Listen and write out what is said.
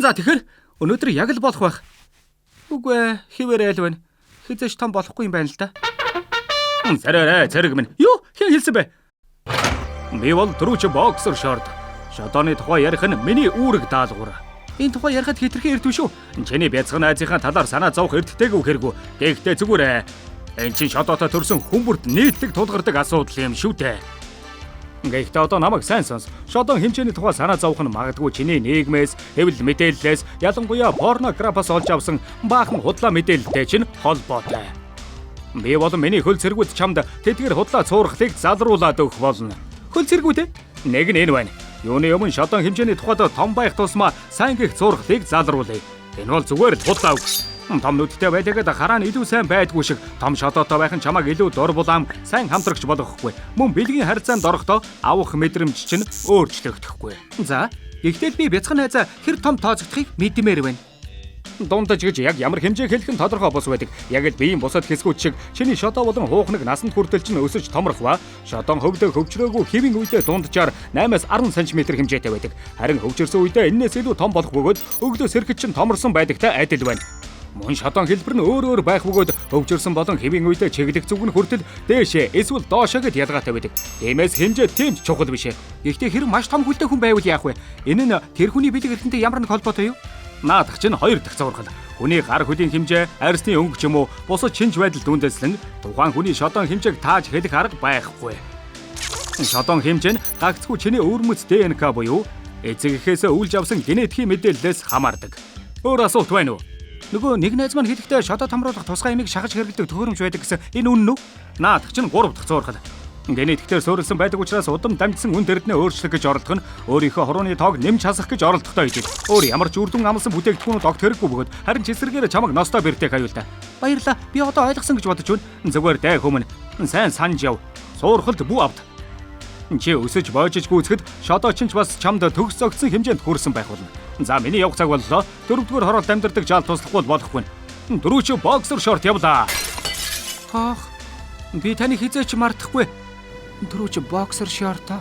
За тэгэхээр өнөөдөр яг л болох байх. Үгүй ээ, хിവэрэл байна. Хизээш том болохгүй юм байна л да. Сараарай, цариг минь. Юу? Хэн хэлсэн бэ? Би бол түрүүч боксер шорт. Шодооны тухай ярих нь миний үүрэг даалгавар. Энэ тухай ярихад хитрхи эрдв шүү. Чиний бяцхан найзынхаа талаар санаа зовох эрдтэйг үхэргүй. Гэхдээ зүгээр ээ. Энэ чинь шодоотой төрсэн хүмүүрт нийтлэг тулгардаг асуудал юм шүү дээ. Гэхдээ одоо намайг сайн сонс. Шодон хэмжээний тухай санаа зовох нь магадгүй чиний нийгмээс, хэвлэл мэдээллээс, ялангуяа порнографиас олж авсан баахан худлаа мэдээлэлтэй чинь холбоотой. Би бол миний хөл цэргүүд чамд тэдгээр худлаа цуурхлыг залруулад өгөх болно. Хөл цэргүүд ээ? Нэг нь энэ байна. Юуны өмнө шодон хэмжээний тухайд том байх тусмаа сайн гих цуурхлыг залруулъя. Энэ бол зүгээр л худлаа үг. Том нүдтэй байлагад хараа нь илүү сайн байдгүй шиг том шодоотой байх нь чамайг илүү дор булаам сайн хамтрагч болгохгүй. Мөн бэлгийн харьцаанд орохдоо авах мэдрэмж чинь өөрчлөгдөхгүй. За, гэхдээ би бяцхан найзаа хэр том тооцогдохыг мэдмээр байна. Дундаж гэж яг ямар хэмжээ хэлэх нь тодорхой бос байдаг. Яг л биеийн бусад хэсгүүд шиг чиний шодоо болон хуухныг насанд хүртэл чинь өсөж томрох ба шодон хөвдө хөвчрөөгүй хэвийн үедээ дунджаар 8-10 см хэмжээтэй байдаг. Харин хөвчөрсөн үедээ энэс илүү том болох бөгөөд өглөө сэрхэд чинь томорсон байдагтай адил байна. Мөн шодон хэлбэр нь өөр байх бөгөөд хөвчөрсөн болон хэвийн үедээ чиглэх зүг нь хүртэл дээшээ эсвэл доошоо гэд ялгаатай байдаг. Тиймээс хэмжээ тийм ч чухал биш. Гэхдээ хэрэг маш том хүлтэй хүн байвал яах вэ? Энэ нь тэр хүний бэлэг эрдэнтэй ямар нэг холбоотой юу? Наадах чинь хоёр дахь зургал. Хүний гар хөлийн хэмжээ, арьсны өнгө ч юм уу бусад шинж байдал дүндэслэн тухайн хүний шодон хэмжээг тааж хэлэх арга байхгүй. Шодон хэмжээ нь гагцхүү чиний өвөрмөц ДНК буюу эцэгийнхээс үүлж авсан генетикийн мэдээллээс хамаардаг. Өөр асуулт байна уу? Нөгөө нэг найз маань хэлэхдээ шодоо томруулах тусгай эмийг шахаж хэрэглэдэг төхөөрөмж байдаг гэсэн энэ үнэн үү? Наадах чинь 3 дахь зургал. Генетиктээр суурилсан байдаг учраас удам дамжсан үн дэрднээ өөрчлөх гэж оролдох нь өөрийнхөө хорооны тоог нэмж хасах гэж оролдохтой гэж. Өөр ямар ч үр дүн амласан бүтээгдэхүүнүүд огт хэрэггүй бөгөөд харин ч эсрэгээр чамайг ностой бэртэй хаюултаа. Баярлаа. Би одоо ойлгосон гэж бодож байна. Зүгээр дай хүмүүн. Сайн санаж яв. Суурхалд бүү авд. Чи өсөж боожж гүйцэхэд шодоо ч бас чамд төгс зөгцсөн хэмжээнд хүрсэн байх болно. За миний явах цаг боллоо. 4-р хороолт амьдардаг жаал туслахгүй болохгүй. Дөрөвч боксер шорт явлаа. Ах. Би таны хизээч мартахгүй. Дөрөвч боксер шорт.